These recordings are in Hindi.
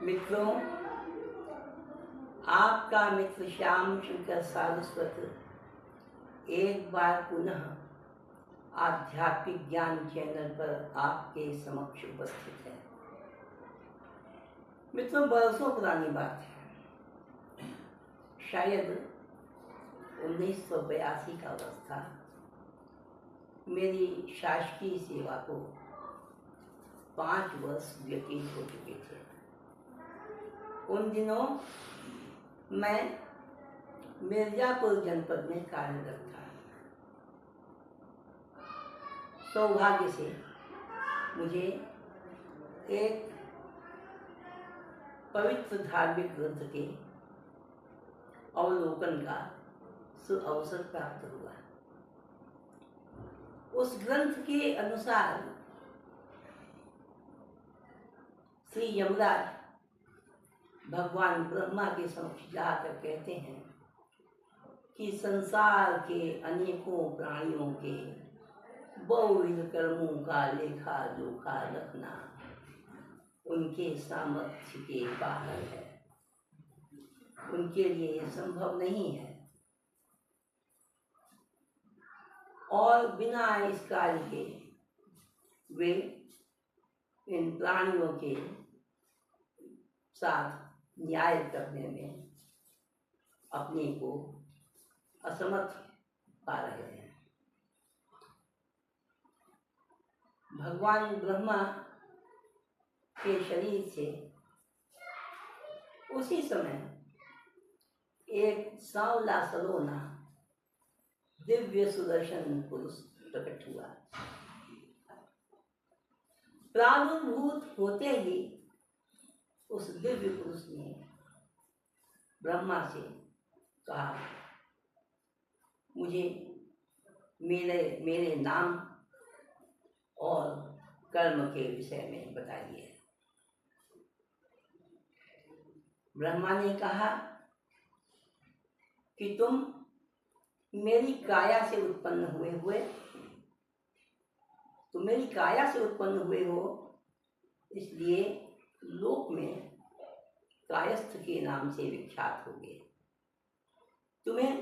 मित्रों, आपका मित्र श्याम शंकर सारस्वत एक बार पुनः आध्यात्मिक ज्ञान चैनल पर आपके समक्ष उपस्थित है। मित्रों, बरसों पुरानी बात है, शायद 1982 का वर्ष था। मेरी शासकीय सेवा को 5 वर्ष व्यतीत हो चुके थे। उन दिनों मैं मिर्जापुर जनपद में कार्यरत था। सौभाग्य से मुझे एक पवित्र धार्मिक ग्रंथ के अवलोकन का सुअवसर प्राप्त हुआ। उस ग्रंथ के अनुसार श्री यमराज भगवान ब्रह्मा के समक्ष जाकर कहते हैं कि संसार के अनेकों प्राणियों के बहुविध कर्मों का लेखा जोखा रखना उनके सामर्थ्य के बाहर है, उनके लिए संभव नहीं है और बिना इस कार्य के वे इन प्राणियों के साथ न्याय करने में अपने को असमर्थ पा रहे हैं। भगवान ब्रह्मा के शरीर से उसी समय एक सांवला सलोना दिव्य सुदर्शन पुरुष प्रकट हुआ। प्रादुर्भूत होते ही उस दिव्य पुरुष ने ब्रह्मा से कहा, मुझे मेरे नाम और कर्म के विषय में बताइए। ब्रह्मा ने कहा कि तुम मेरी काया से उत्पन्न हुए हो, इसलिए लोक में कायस्थ के नाम से विख्यात होगे। तुम्हें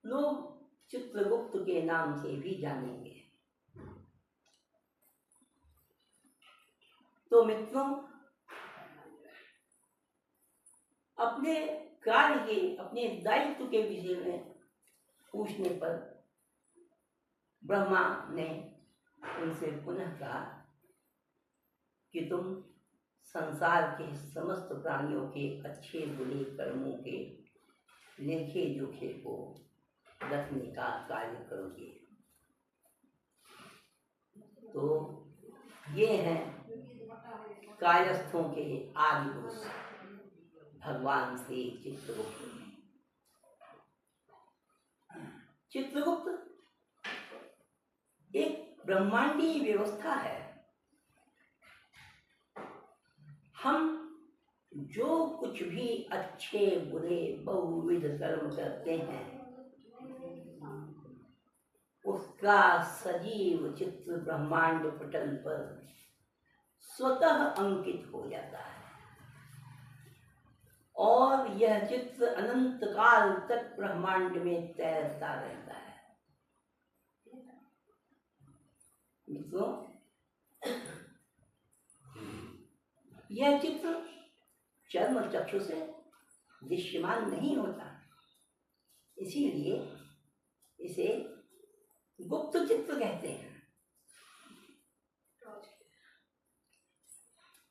लोग चित्रगुप्त के नाम से भी जानेंगे। तो मित्रों, अपने कार्य के, अपने दायित्व के विषय में पूछने पर ब्रह्मा ने उनसे पुनः कहा कि तुम संसार के समस्त प्राणियों के अच्छे बुरे कर्मों के लेखे जोखे को रखने का कार्य करोगे। तो ये हैं कायस्थों के आदि पुरुष भगवान श्री चित्रगुप्त। चित्रगुप्त एक ब्रह्मांडीय व्यवस्था है। हम जो कुछ भी अच्छे बुरे बहुविध कर्म करते हैं, उसका सजीव चित्र ब्रह्मांड पटल पर स्वतः अंकित हो जाता है और यह चित्र अनंत काल तक ब्रह्मांड में तैरता रहता है। मित्रों, यह चित्र चर्म चक्षु से दृश्यमान नहीं होता, इसीलिए इसे गुप्त चित्र कहते हैं।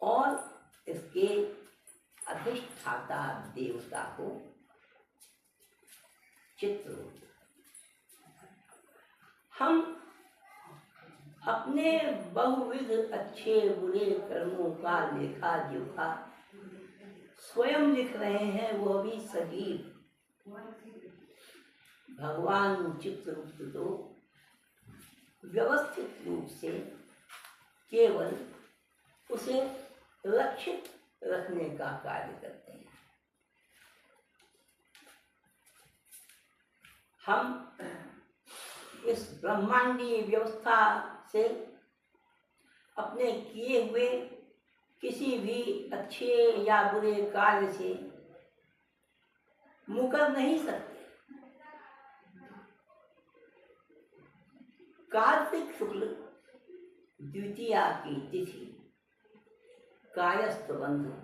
और इसके अधिष्ठाता देवता को चित्रगुप्त। हम अपने बहुविध अच्छे बुरे कर्मों का लेखा जोखा स्वयं लिख रहे हैं, वो भी सजीव। भगवान चित्रगुप्त तो व्यवस्थित रूप से केवल उसे रक्षित रखने का कार्य करते हैं। हम इस ब्रह्मांडीय व्यवस्था से अपने किए हुए किसी भी अच्छे या बुरे कार्य से मुकर नहीं सकते। कार्तिक शुक्ल द्वितीया की तिथि कायस्थ बंधु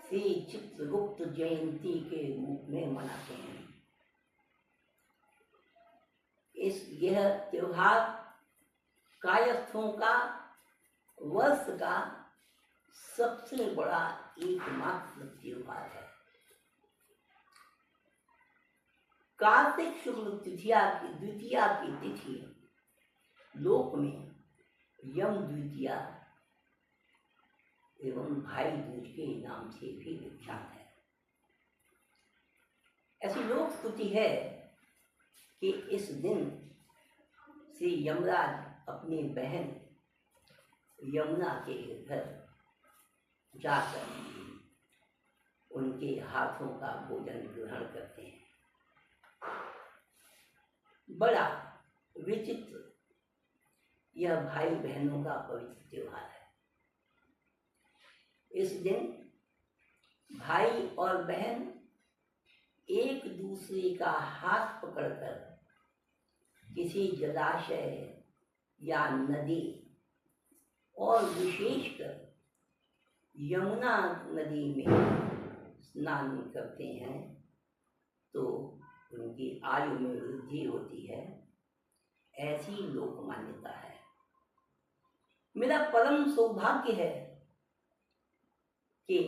श्री चित्रगुप्त जयंती के रूप में मनाते हैं। यह त्योहार कायस्थों का वर्ष का सबसे बड़ा एकमात्र त्योहार है। कार्तिक शुक्ल द्वितीया की तिथि लोक में यम द्वितीया एवं भाई दूज के नाम से भी विख्यात है। ऐसी लोक स्तुति है कि इस दिन श्री यमराज अपनी बहन यमुना के घर जाकर उनके हाथों का भोजन ग्रहण करते हैं। बड़ा विचित्र यह भाई बहनों का पवित्र त्योहार है। इस दिन भाई और बहन एक दूसरे का हाथ पकड़कर किसी जलाशय या नदी और विशेषकर यमुना नदी में स्नान करते हैं तो उनकी आयु में वृद्धि होती है, ऐसी लोक मान्यता है। मेरा परम सौभाग्य है कि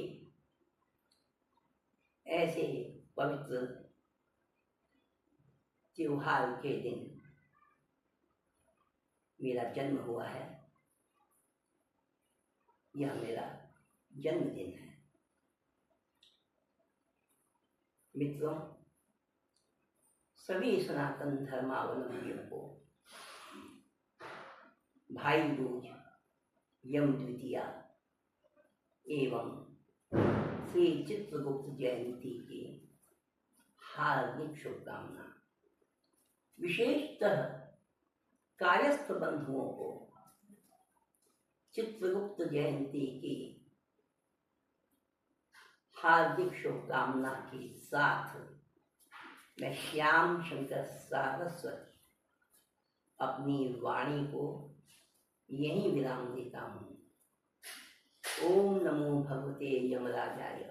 ऐसे पवित्र त्योहार के दिन मेरा जन्म हुआ है। यह मेरा जन्मदिन है। मित्रों, सभी सनातन धर्मावलंबियों को भाई दूज, यम द्वितीया एवं श्री चित्रगुप्त जयंती की हार्दिक शुभकामना। विशेषतः कायस्थ बंधुओं को चित्रगुप्त जयंती की हार्दिक शुभकामना के साथ मैं श्याम शंकर सारस्वत अपनी वाणी को यहीं विराम देता हूँ। ओम नमो भगवते यमराजाय,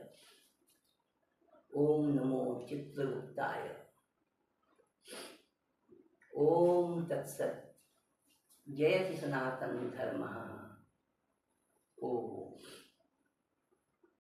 ओम नमो चित्रगुप्ताय, ओम तत्सत्। जयति सनातन धर्मः। ओम।